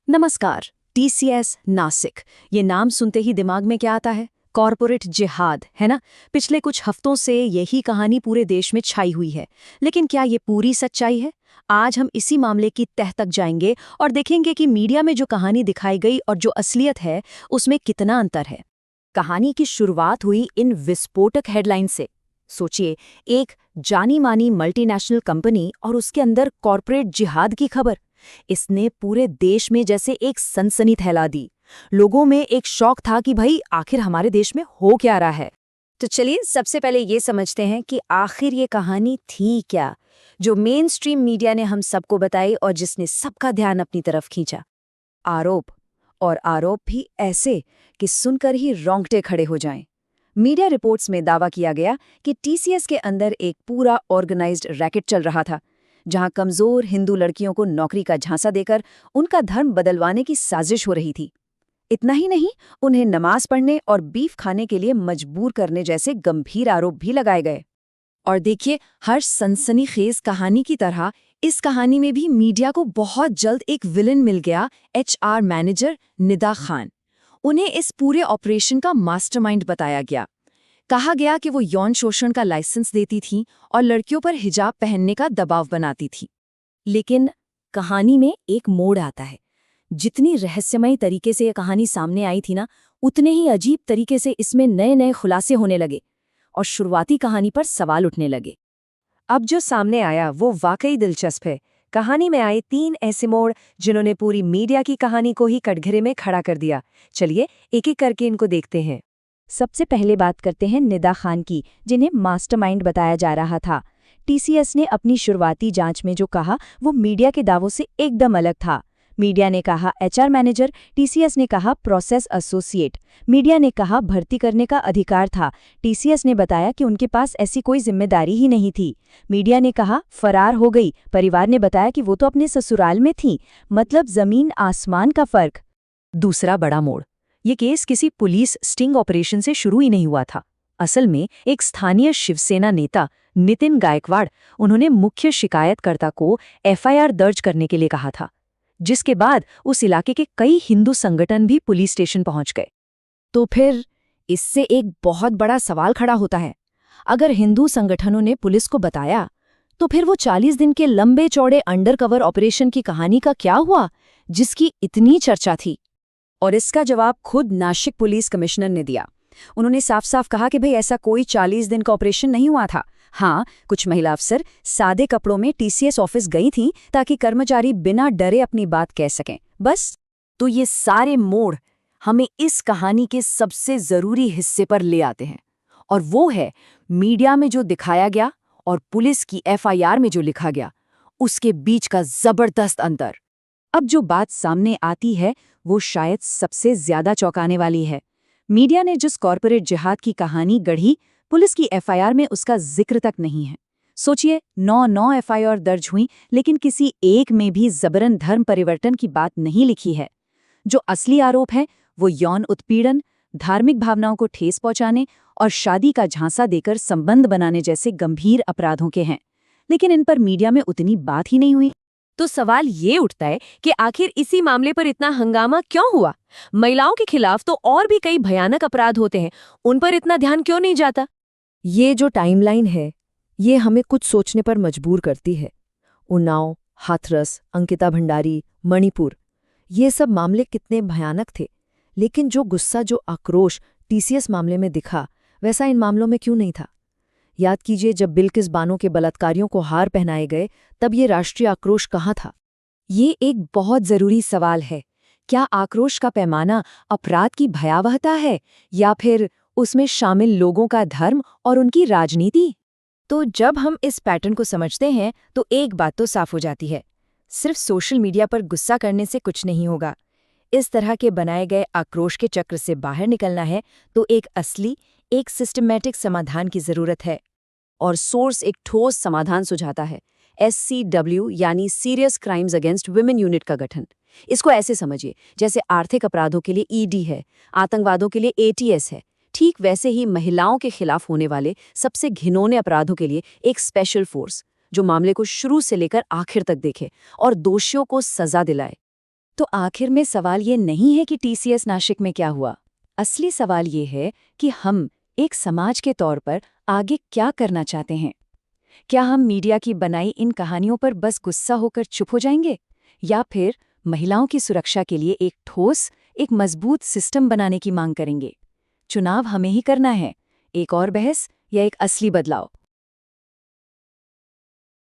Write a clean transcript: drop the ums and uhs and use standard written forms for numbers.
नमस्कार। टीसीएस नासिक, ये नाम सुनते ही दिमाग में क्या आता है? कॉरपोरेट जिहाद, है ना? पिछले कुछ हफ्तों से यही कहानी पूरे देश में छाई हुई है। लेकिन क्या ये पूरी सच्चाई है? आज हम इसी मामले की तह तक जाएंगे और देखेंगे कि मीडिया में जो कहानी दिखाई गई और जो असलियत है, उसमें कितना अंतर है। कहानी की शुरुआत हुई इन विस्फोटक हेडलाइन से। सोचिए, एक जानी मानी मल्टीनेशनल कंपनी और उसके अंदर कॉरपोरेट जिहाद की खबर। इसने पूरे देश में जैसे एक सनसनी फैला दी। लोगों में एक शौक था कि भाई आखिर हमारे देश में हो क्या रहा है। तो चलिए सबसे पहले ये समझते हैं कि आखिर ये कहानी थी क्या, जो मेन स्ट्रीम मीडिया ने हम सबको बताई और जिसने सबका ध्यान अपनी तरफ खींचा। आरोप, और आरोप भी ऐसे कि सुनकर ही रोंगटे खड़े हो जाएं। मीडिया रिपोर्ट्स में दावा किया गया कि टीसीएस के अंदर एक पूरा ऑर्गेनाइज्ड रैकेट चल रहा था, जहां कमजोर हिंदू लड़कियों को नौकरी का झांसा देकर उनका धर्म बदलवाने की साजिश हो रही थी। इतना ही नहीं, उन्हें नमाज पढ़ने और बीफ खाने के लिए मजबूर करने जैसे गंभीर आरोप भी लगाए गए। और देखिए, हर सनसनीखेज कहानी की तरह इस कहानी में भी मीडिया को बहुत जल्द एक विलन मिल गया, एचआर मैनेजर निदा खान। उन्हें इस पूरे ऑपरेशन का मास्टरमाइंड बताया गया। कहा गया कि वो यौन शोषण का लाइसेंस देती थीं और लड़कियों पर हिजाब पहनने का दबाव बनाती थी। लेकिन कहानी में एक मोड़ आता है। जितनी रहस्यमयी तरीके से ये कहानी सामने आई थी ना, उतने ही अजीब तरीके से इसमें नए नए खुलासे होने लगे और शुरुआती कहानी पर सवाल उठने लगे। अब जो सामने आया वो वाकई दिलचस्प है। कहानी में आए 3 ऐसे मोड़ जिन्होंने पूरी मीडिया की कहानी को ही कटघरे में खड़ा कर दिया। चलिए एक एक करके इनको देखते हैं। सबसे पहले बात करते हैं निदा खान की, जिन्हें मास्टरमाइंड बताया जा रहा था। टीसीएस ने अपनी शुरुआती जांच में जो कहा वो मीडिया के दावों से एकदम अलग था। मीडिया ने कहा एचआर मैनेजर, टीसीएस ने कहा प्रोसेस एसोसिएट। मीडिया ने कहा भर्ती करने का अधिकार था, टीसीएस ने बताया कि उनके पास ऐसी कोई जिम्मेदारी ही नहीं थी। मीडिया ने कहा फरार हो गई, परिवार ने बताया कि वो तो अपने ससुराल में थी। मतलब जमीन आसमान का फर्क। दूसरा बड़ा मोड़, ये केस किसी पुलिस स्टिंग ऑपरेशन से शुरू ही नहीं हुआ था। असल में एक स्थानीय शिवसेना नेता नितिन गायकवाड़, उन्होंने मुख्य शिकायतकर्ता को एफआईआर दर्ज करने के लिए कहा था, जिसके बाद उस इलाके के कई हिंदू संगठन भी पुलिस स्टेशन पहुंच गए। तो फिर इससे एक बहुत बड़ा सवाल खड़ा होता है। अगर हिंदू संगठनों ने पुलिस को बताया, तो फिर वो 40 दिन के लंबे चौड़े अंडरकवर ऑपरेशन की कहानी का क्या हुआ, जिसकी इतनी चर्चा थी? और इसका जवाब खुद नासिक पुलिस कमिश्नर ने दिया। उन्होंने साफ साफ कहा कि भाई ऐसा कोई 40 दिन का ऑपरेशन नहीं हुआ था। हाँ, कुछ महिला अफसर सादे कपड़ों में टीसीएस ऑफिस गई थीं ताकि कर्मचारी बिना डरे अपनी बात कह सकें, बस। तो ये सारे मोड़ हमें इस कहानी के सबसे जरूरी हिस्से पर ले आते हैं, और वो है मीडिया में जो दिखाया गया और पुलिस की एफआईआर में जो लिखा गया, उसके बीच का जबरदस्त अंतर। अब जो बात सामने आती है वो शायद सबसे ज्यादा चौंकाने वाली है। मीडिया ने जिस कॉरपोरेट जिहाद की कहानी गढ़ी, पुलिस की एफआईआर में उसका जिक्र तक नहीं है। सोचिए, 9 एफआईआर दर्ज हुई, लेकिन किसी एक में भी जबरन धर्म परिवर्तन की बात नहीं लिखी है। जो असली आरोप है वो यौन उत्पीड़न, धार्मिक भावनाओं को ठेस पहुंचाने और शादी का झांसा देकर संबंध बनाने जैसे गंभीर अपराधों के हैं। लेकिन इन पर मीडिया में उतनी बात ही नहीं हुई। तो सवाल ये उठता है कि आखिर इसी मामले पर इतना हंगामा क्यों हुआ? महिलाओं के खिलाफ तो और भी कई भयानक अपराध होते हैं, उन पर इतना ध्यान क्यों नहीं जाता? ये जो टाइमलाइन है, ये हमें कुछ सोचने पर मजबूर करती है। उन्नाव, हाथरस, अंकिता भंडारी, मणिपुर, ये सब मामले कितने भयानक थे, लेकिन जो गुस्सा, जो आक्रोश टीसीएस मामले में दिखा, वैसा इन मामलों में क्यों नहीं था? याद कीजिए, जब बिल्किस बानो के बलात्कारियों को हार पहनाए गए, तब ये राष्ट्रीय आक्रोश कहाँ था? ये एक बहुत जरूरी सवाल है। क्या आक्रोश का पैमाना अपराध की भयावहता है, या फिर उसमें शामिल लोगों का धर्म और उनकी राजनीति? तो जब हम इस पैटर्न को समझते हैं तो एक बात तो साफ हो जाती है, सिर्फ सोशल मीडिया पर गुस्सा करने से कुछ नहीं होगा। इस तरह के बनाए गए आक्रोश के चक्र से बाहर निकलना है तो एक असली, एक सिस्टमैटिक समाधान की जरूरत है। और सोर्स एक ठोस समाधान सुझाता है, SCW यानी serious crimes against women unit का गठन। इसको ऐसे समझिए, जैसे आर्थिक अपराधों के लिए ED है, आतंकवादों के लिए ATS है, ठीक वैसे ही महिलाओं के खिलाफ होने वाले सबसे घिनौने अपराधों के लिए एक स्पेशल फोर्स, जो मामले को शुरू से लेकर आखिर तक देखे और दोषियों को सजा दिलाए। तो आखिर में सवाल ये नहीं है कि टीसीएस नासिक में क्या हुआ। असली सवाल ये है कि हम एक समाज के तौर पर आगे क्या करना चाहते हैं। क्या हम मीडिया की बनाई इन कहानियों पर बस गुस्सा होकर चुप हो जाएंगे, या फिर महिलाओं की सुरक्षा के लिए एक ठोस, एक मजबूत सिस्टम बनाने की मांग करेंगे? चुनाव हमें ही करना है, एक और बहस या एक असली बदलाव।